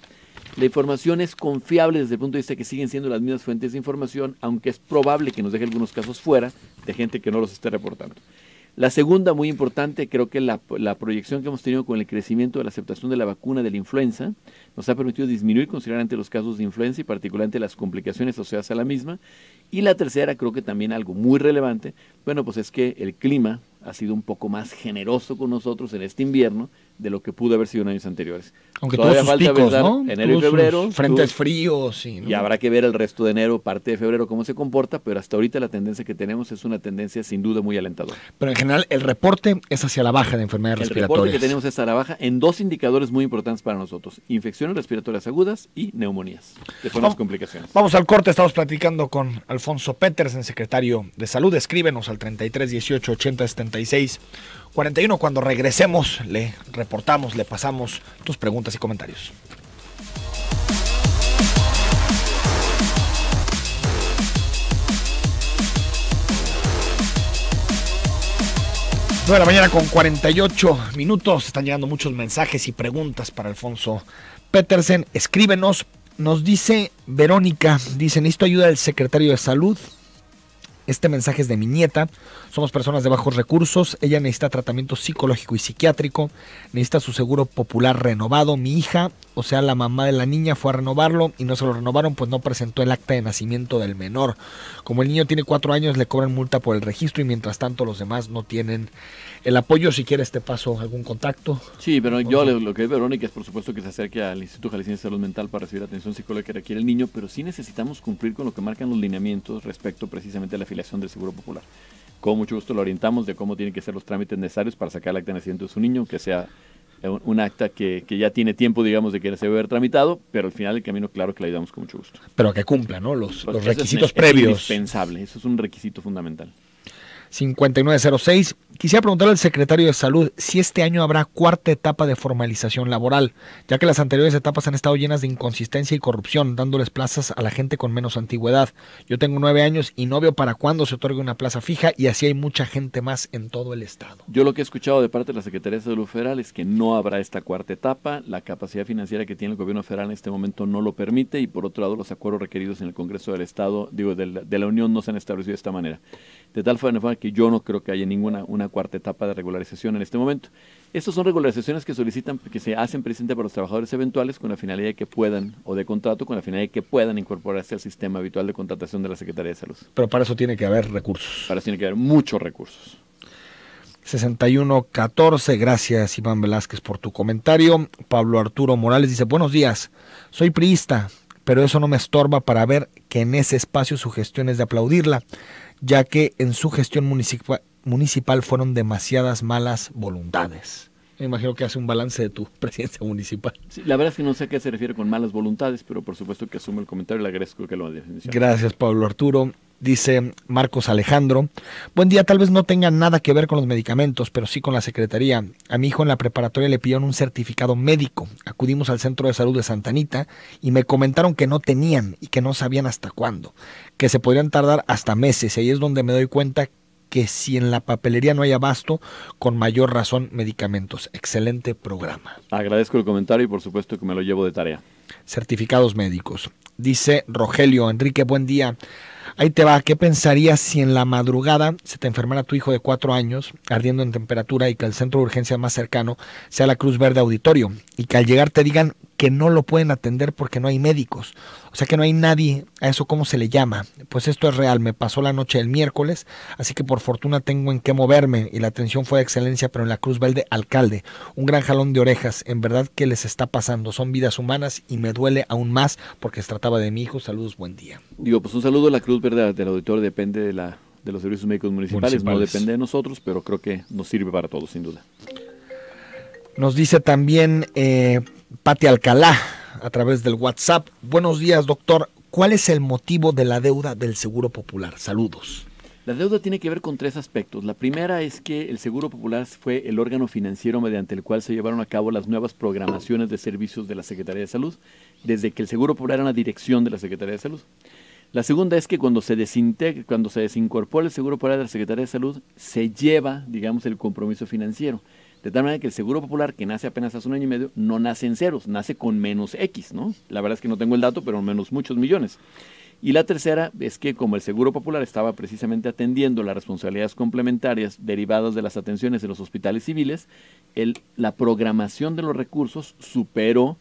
La información es confiable desde el punto de vista que siguen siendo las mismas fuentes de información, aunque es probable que nos deje algunos casos fuera de gente que no los esté reportando. La segunda, muy importante, creo que la proyección que hemos tenido con el crecimiento de la aceptación de la vacuna de la influenza nos ha permitido disminuir considerablemente los casos de influenza y particularmente las complicaciones asociadas a la misma. Y la tercera, creo que también algo muy relevante, bueno, pues es que el clima ha sido un poco más generoso con nosotros en este invierno de lo que pudo haber sido en años anteriores. Aunque todavía tuvo sus picos, ¿no? Enero y febrero. Frentes fríos. ¿No? Y habrá que ver el resto de enero, parte de febrero, cómo se comporta, pero hasta ahorita la tendencia que tenemos es una tendencia sin duda muy alentadora. Pero en general el reporte es hacia la baja de enfermedades respiratorias. El reporte que tenemos es a la baja en dos indicadores muy importantes para nosotros: infecciones respiratorias agudas y neumonías, que son las complicaciones. Vamos al corte, estamos platicando con Alfonso Petersen, secretario de Salud. Escríbenos al 33 18 80 76 41. Cuando regresemos, le reportamos, le pasamos tus preguntas y comentarios. De la mañana con 48 minutos. Están llegando muchos mensajes y preguntas para Alfonso Petersen. Escríbenos. Nos dice Verónica, dice: necesito ayuda del secretario de Salud. Este mensaje es de mi nieta. Somos personas de bajos recursos. Ella necesita tratamiento psicológico y psiquiátrico. Necesita su seguro popular renovado. Mi hija, o sea, la mamá de la niña, fue a renovarlo y no se lo renovaron, pues no presentó el acta de nacimiento del menor. Como el niño tiene 4 años, le cobran multa por el registro y mientras tanto los demás no tienen el apoyo. Si quieres te paso algún contacto. Sí, pero yo lo que es Verónica es por supuesto que se acerque al Instituto Jalisciense de Salud Mental para recibir atención psicológica que requiere el niño, pero sí necesitamos cumplir con lo que marcan los lineamientos respecto precisamente a la afiliación del Seguro Popular. Con mucho gusto lo orientamos de cómo tienen que ser los trámites necesarios para sacar el acta de nacimiento de su niño, que sea un acta que ya tiene tiempo, digamos, de que se debe haber tramitado, pero al final del camino, claro que le ayudamos con mucho gusto. Pero que cumpla, ¿no? Los requisitos previos. Es indispensable, eso es un requisito fundamental. 5906. Quisiera preguntarle al secretario de Salud si este año habrá cuarta etapa de formalización laboral, ya que las anteriores etapas han estado llenas de inconsistencia y corrupción, dándoles plazas a la gente con menos antigüedad. Yo tengo 9 años y no veo para cuándo se otorgue una plaza fija, y así hay mucha gente más en todo el estado. Yo lo que he escuchado de parte de la Secretaría de Salud Federal es que no habrá esta cuarta etapa. La capacidad financiera que tiene el gobierno federal en este momento no lo permite, y por otro lado los acuerdos requeridos en el Congreso del Estado, de la Unión, no se han establecido de esta manera. de tal forma que yo no creo que haya una cuarta etapa de regularización en este momento. Estas son regularizaciones que se hacen precisamente para los trabajadores eventuales con la finalidad de que puedan, o de contrato, con la finalidad de que puedan incorporarse al sistema habitual de contratación de la Secretaría de Salud. Pero para eso tiene que haber recursos. Para eso tiene que haber muchos recursos. 6114, gracias Iván Velázquez por tu comentario. Pablo Arturo Morales dice, buenos días, soy priista, pero eso no me estorba para ver que en ese espacio su gestión es de aplaudirla, ya que en su gestión municipal fueron demasiadas malas voluntades. Me imagino que hace un balance de tu presidencia municipal. Sí, la verdad es que no sé a qué se refiere con malas voluntades, pero por supuesto que asumo el comentario y le agradezco que lo definición. Gracias, Pablo Arturo. Dice Marcos Alejandro, buen día, tal vez no tenga nada que ver con los medicamentos, pero sí con la Secretaría. A mi hijo en la preparatoria le pidieron un certificado médico. Acudimos al Centro de Salud de Santa Anita y me comentaron que no tenían y que no sabían hasta cuándo, que se podrían tardar hasta meses. Y ahí es donde me doy cuenta que si en la papelería no hay abasto, con mayor razón medicamentos. Excelente programa. Agradezco el comentario y por supuesto que me lo llevo de tarea. Certificados médicos. Dice Rogelio, Enrique, buen día. Ahí te va, ¿qué pensarías si en la madrugada se te enfermara tu hijo de 4 años, ardiendo en temperatura, y que el centro de urgencia más cercano sea la Cruz Verde Auditorio, y que al llegar te digan que no lo pueden atender porque no hay médicos? O sea que no hay nadie. ¿A eso cómo se le llama? Pues esto es real, me pasó la noche del miércoles, así que por fortuna tengo en qué moverme, y la atención fue de excelencia, pero en la Cruz Verde Alcalde, un gran jalón de orejas. En verdad, ¿qué les está pasando? Son vidas humanas y me duele aún más porque se trataba de mi hijo. Saludos, buen día. Digo, pues un saludo. La Cruz Verde del Auditorio depende de los servicios médicos municipales, no depende de nosotros, pero creo que nos sirve para todos, sin duda. Nos dice también Pati Alcalá a través del WhatsApp. Buenos días, doctor. ¿Cuál es el motivo de la deuda del Seguro Popular? Saludos. La deuda tiene que ver con 3 aspectos. La primera es que el Seguro Popular fue el órgano financiero mediante el cual se llevaron a cabo las nuevas programaciones de servicios de la Secretaría de Salud, desde que el Seguro Popular era una dirección de la Secretaría de Salud. La segunda es que cuando se desincorpora el Seguro Popular de la Secretaría de Salud, se lleva, digamos, el compromiso financiero. De tal manera que el Seguro Popular, que nace apenas hace 1 año y medio, no nace en ceros, nace con menos X, ¿no? La verdad es que no tengo el dato, pero menos muchos millones. Y la tercera es que como el Seguro Popular estaba precisamente atendiendo las responsabilidades complementarias derivadas de las atenciones en los hospitales civiles, la programación de los recursos superó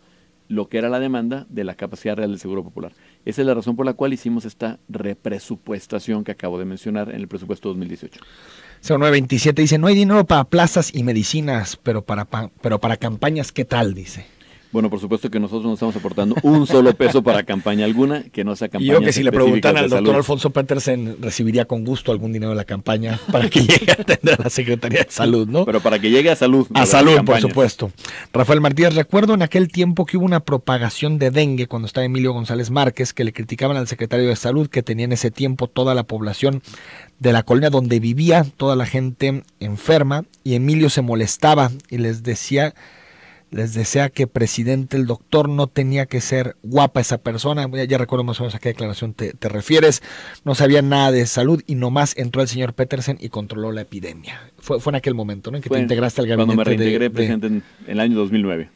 lo que era la demanda de la capacidad real del Seguro Popular. Esa es la razón por la cual hicimos esta represupuestación que acabo de mencionar en el presupuesto 2018. 0927 dice, no hay dinero para plazas y medicinas, pero para campañas, ¿qué tal? Dice. Bueno, por supuesto que nosotros no estamos aportando un solo peso para campaña alguna, que no sea campaña. Y yo que si le preguntan al doctor Alfonso Petersen, recibiría con gusto algún dinero de la campaña para que llegue a atender a la Secretaría de Salud, ¿no? Pero para que llegue a salud. A salud, por supuesto. Rafael Martínez, recuerdo en aquel tiempo que hubo una propagación de dengue cuando estaba Emilio González Márquez, que le criticaban al secretario de Salud, que tenía en ese tiempo toda la población de la colonia donde vivía, toda la gente enferma, y Emilio se molestaba y les decía que presidente, el doctor no tenía que ser guapa esa persona. Ya recuerdo más o menos a qué declaración te refieres. No sabía nada de salud y nomás entró el señor Petersen y controló la epidemia. Fue en aquel momento, ¿no? En que te integraste al gabinete. Cuando me reintegré, presidente, en el año 2009.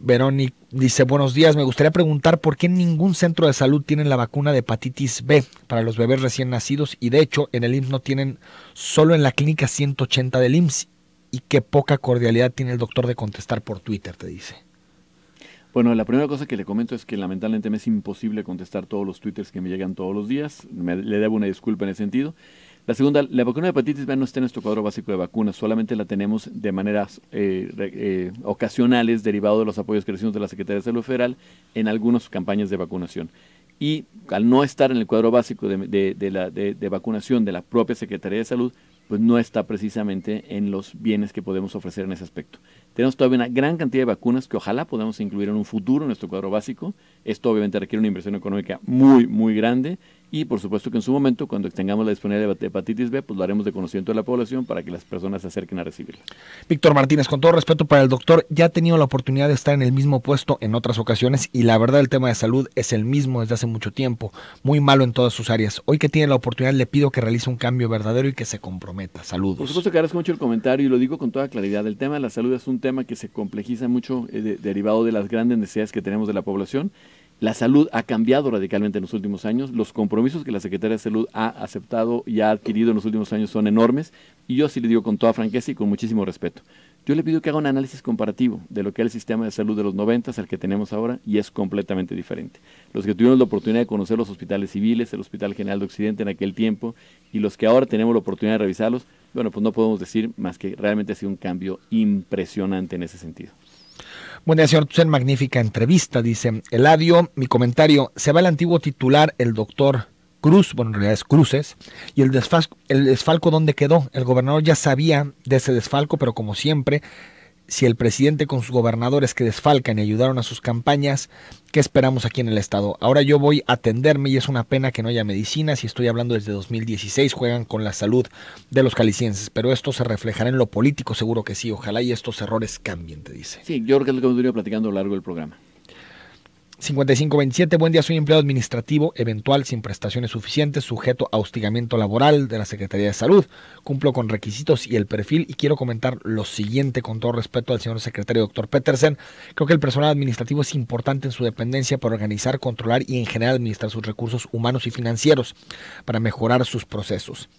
Verónica dice, buenos días, me gustaría preguntar por qué ningún centro de salud tiene la vacuna de hepatitis B para los bebés recién nacidos, y de hecho en el IMSS no tienen, solo en la clínica 180 del IMSS. Y qué poca cordialidad tiene el doctor de contestar por Twitter, te dice. Bueno, la primera cosa que le comento es que lamentablemente me es imposible contestar todos los twitters que me llegan todos los días. Le debo una disculpa en ese sentido. La segunda, la vacuna de hepatitis B no está en nuestro cuadro básico de vacunas, solamente la tenemos de maneras ocasionales, derivado de los apoyos que recibimos de la Secretaría de Salud Federal en algunas campañas de vacunación. Y al no estar en el cuadro básico de vacunación de la propia Secretaría de Salud, pues no está precisamente en los bienes que podemos ofrecer en ese aspecto. Tenemos todavía una gran cantidad de vacunas que ojalá podamos incluir en un futuro en nuestro cuadro básico. Esto obviamente requiere una inversión económica muy, muy grande, y por supuesto que en su momento, cuando tengamos la disponibilidad de hepatitis B, pues lo haremos de conocimiento de la población para que las personas se acerquen a recibirla. Víctor Martínez, con todo respeto para el doctor, ya ha tenido la oportunidad de estar en el mismo puesto en otras ocasiones, y la verdad el tema de salud es el mismo desde hace mucho tiempo, muy malo en todas sus áreas. Hoy que tiene la oportunidad le pido que realice un cambio verdadero y que se comprometa. Saludos. Por supuesto que agradezco mucho el comentario y lo digo con toda claridad. El tema de la salud es un tema que se complejiza mucho derivado de las grandes necesidades que tenemos de la población. La salud ha cambiado radicalmente en los últimos años. Los compromisos que la Secretaría de Salud ha aceptado y ha adquirido en los últimos años son enormes. Y yo sí le digo con toda franqueza y con muchísimo respeto. Yo le pido que haga un análisis comparativo de lo que era el sistema de salud de los 90 al que tenemos ahora y es completamente diferente. Los que tuvimos la oportunidad de conocer los hospitales civiles, el Hospital General de Occidente en aquel tiempo y los que ahora tenemos la oportunidad de revisarlos, bueno, pues no podemos decir más que realmente ha sido un cambio impresionante en ese sentido. Buen día, señor Tucen, magnífica entrevista, dice Eladio. Mi comentario, se va el antiguo titular, el doctor Cruz, bueno, en realidad es Cruces, y el desfalco, ¿dónde quedó? El gobernador ya sabía de ese desfalco, pero como siempre, si el presidente con sus gobernadores que desfalcan y ayudaron a sus campañas, ¿qué esperamos aquí en el estado? Ahora yo voy a atenderme y es una pena que no haya medicinas, y estoy hablando desde 2016, juegan con la salud de los calicienses, pero esto se reflejará en lo político, seguro que sí, ojalá y estos errores cambien, te dice. Sí, yo creo que es lo que hemos venido platicando a lo largo del programa. 5527, buen día, soy empleado administrativo eventual sin prestaciones suficientes, sujeto a hostigamiento laboral de la Secretaría de Salud, cumplo con requisitos y el perfil y quiero comentar lo siguiente con todo respeto al señor secretario doctor Petersen. Creo que el personal administrativo es importante en su dependencia para organizar, controlar y en general administrar sus recursos humanos y financieros para mejorar sus procesos.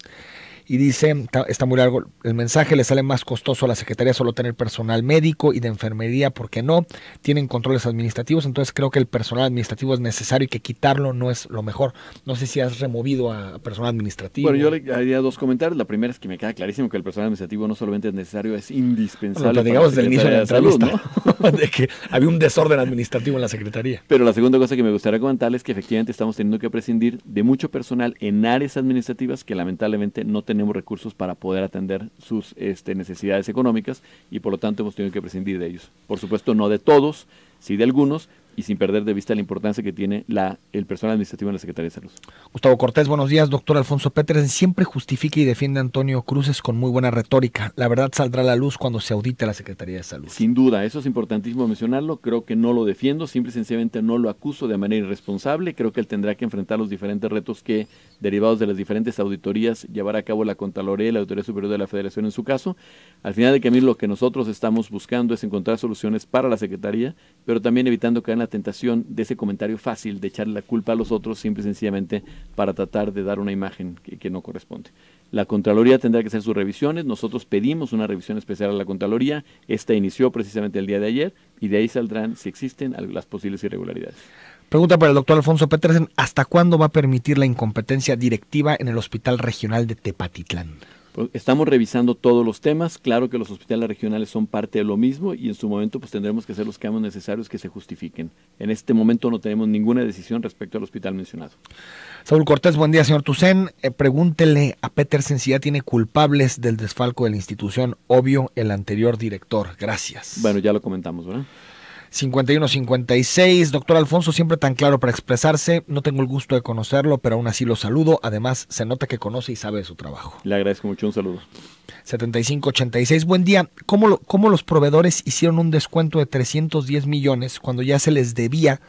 Y dice, está muy largo el mensaje, le sale más costoso a la Secretaría solo tener personal médico y de enfermería, ¿por qué no? Tienen controles administrativos, entonces creo que el personal administrativo es necesario y que quitarlo no es lo mejor. No sé si has removido a personal administrativo. Bueno, yo le haría dos comentarios. La primera es que me queda clarísimo que el personal administrativo no solamente es necesario, es indispensable. Bueno, digamos desde el inicio de la entrevista, ¿no? De que había un desorden administrativo en la Secretaría. Pero la segunda cosa que me gustaría comentarles es que efectivamente estamos teniendo que prescindir de mucho personal en áreas administrativas que lamentablemente no tenemos recursos para poder atender sus necesidades económicas y por lo tanto hemos tenido que prescindir de ellos. Por supuesto no de todos, sí de algunos y sin perder de vista la importancia que tiene el personal administrativo en la Secretaría de Salud. Gustavo Cortés, buenos días. Doctor Alfonso Petersen siempre justifica y defiende a Antonio Cruces con muy buena retórica. La verdad saldrá a la luz cuando se audite la Secretaría de Salud. Sin duda, eso es importantísimo mencionarlo. Creo que no lo defiendo, simple y sencillamente no lo acuso de manera irresponsable. Creo que él tendrá que enfrentar los diferentes retos que, derivados de las diferentes auditorías, llevará a cabo la Contraloría y la Auditoría Superior de la Federación en su caso. Al final de camino lo que nosotros estamos buscando es encontrar soluciones para la Secretaría, pero también evitando caer en la tentación de ese comentario fácil de echarle la culpa a los otros simple y sencillamente para tratar de dar una imagen que no corresponde. La Contraloría tendrá que hacer sus revisiones, nosotros pedimos una revisión especial a la Contraloría, esta inició precisamente el día de ayer y de ahí saldrán, si existen, las posibles irregularidades. Pregunta para el doctor Alfonso Petersen, ¿hasta cuándo va a permitir la incompetencia directiva en el Hospital Regional de Tepatitlán? Pues estamos revisando todos los temas, claro que los hospitales regionales son parte de lo mismo y en su momento pues tendremos que hacer los cambios necesarios que se justifiquen. En este momento no tenemos ninguna decisión respecto al hospital mencionado. Saúl Cortés, buen día, señor Tucen. Pregúntele a Petersen si ya tiene culpables del desfalco de la institución, obvio, el anterior director. Gracias. Bueno, ya lo comentamos, ¿verdad? 5156, doctor Alfonso, siempre tan claro para expresarse, no tengo el gusto de conocerlo, pero aún así lo saludo, además se nota que conoce y sabe de su trabajo. Le agradezco mucho, un saludo. 7586, buen día, ¿cómo los proveedores hicieron un descuento de 310 millones cuando ya se les debía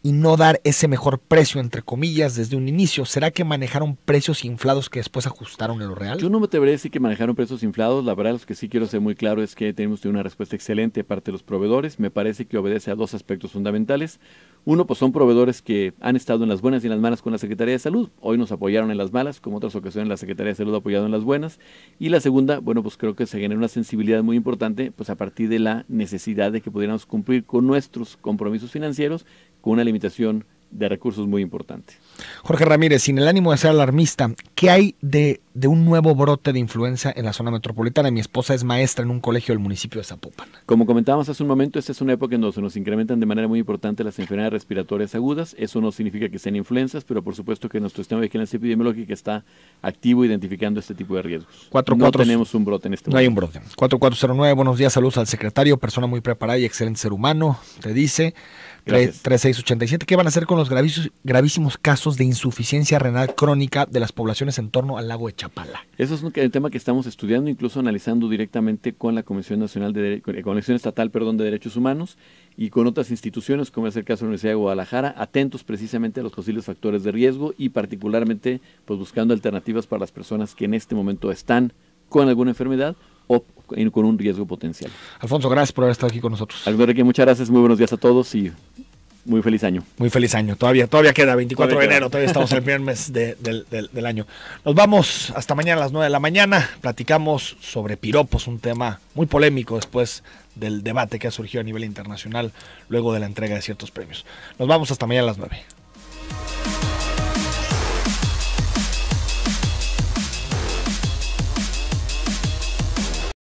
y no dar ese mejor precio, entre comillas, desde un inicio? ¿Será que manejaron precios inflados que después ajustaron en lo real? Yo no me atrevería a decir que manejaron precios inflados. La verdad, lo que sí quiero ser muy claro es que tenemos una respuesta excelente de parte de los proveedores. Me parece que obedece a dos aspectos fundamentales. Uno, pues son proveedores que han estado en las buenas y en las malas con la Secretaría de Salud. Hoy nos apoyaron en las malas, como otras ocasiones la Secretaría de Salud ha apoyado en las buenas. Y la segunda, bueno, pues creo que se genera una sensibilidad muy importante, pues a partir de la necesidad de que pudiéramos cumplir con nuestros compromisos financieros con una limitación de recursos muy importante. Jorge Ramírez, sin el ánimo de ser alarmista, ¿qué hay de un nuevo brote de influenza en la zona metropolitana? Mi esposa es maestra en un colegio del municipio de Zapopan. Como comentábamos hace un momento, esta es una época en donde se nos incrementan de manera muy importante las enfermedades respiratorias agudas. Eso no significa que sean influencias, pero por supuesto que nuestro sistema de vigilancia epidemiológica está activo identificando este tipo de riesgos. No tenemos un brote en este momento. No hay un brote. 4409, buenos días, saludos al secretario, persona muy preparada y excelente ser humano, te dice. 3687, ¿qué van a hacer con los gravísimos casos de insuficiencia renal crónica de las poblaciones en torno al lago de Chapala? Eso es un tema que estamos estudiando, incluso analizando directamente con la Comisión Nacional Comisión Estatal, de Derechos Humanos y con otras instituciones, como es el caso de la Universidad de Guadalajara, atentos precisamente a los posibles factores de riesgo y particularmente pues buscando alternativas para las personas que en este momento están con alguna enfermedad o con un riesgo potencial. Alfonso, gracias por haber estado aquí con nosotros. Alberto, muchas gracias, muy buenos días a todos y Muy feliz año. Muy feliz año. Todavía queda 24 de enero, todavía estamos en el primer mes del año. Nos vamos hasta mañana a las 9 de la mañana. Platicamos sobre piropos, un tema muy polémico después del debate que ha surgido a nivel internacional luego de la entrega de ciertos premios. Nos vamos hasta mañana a las 9.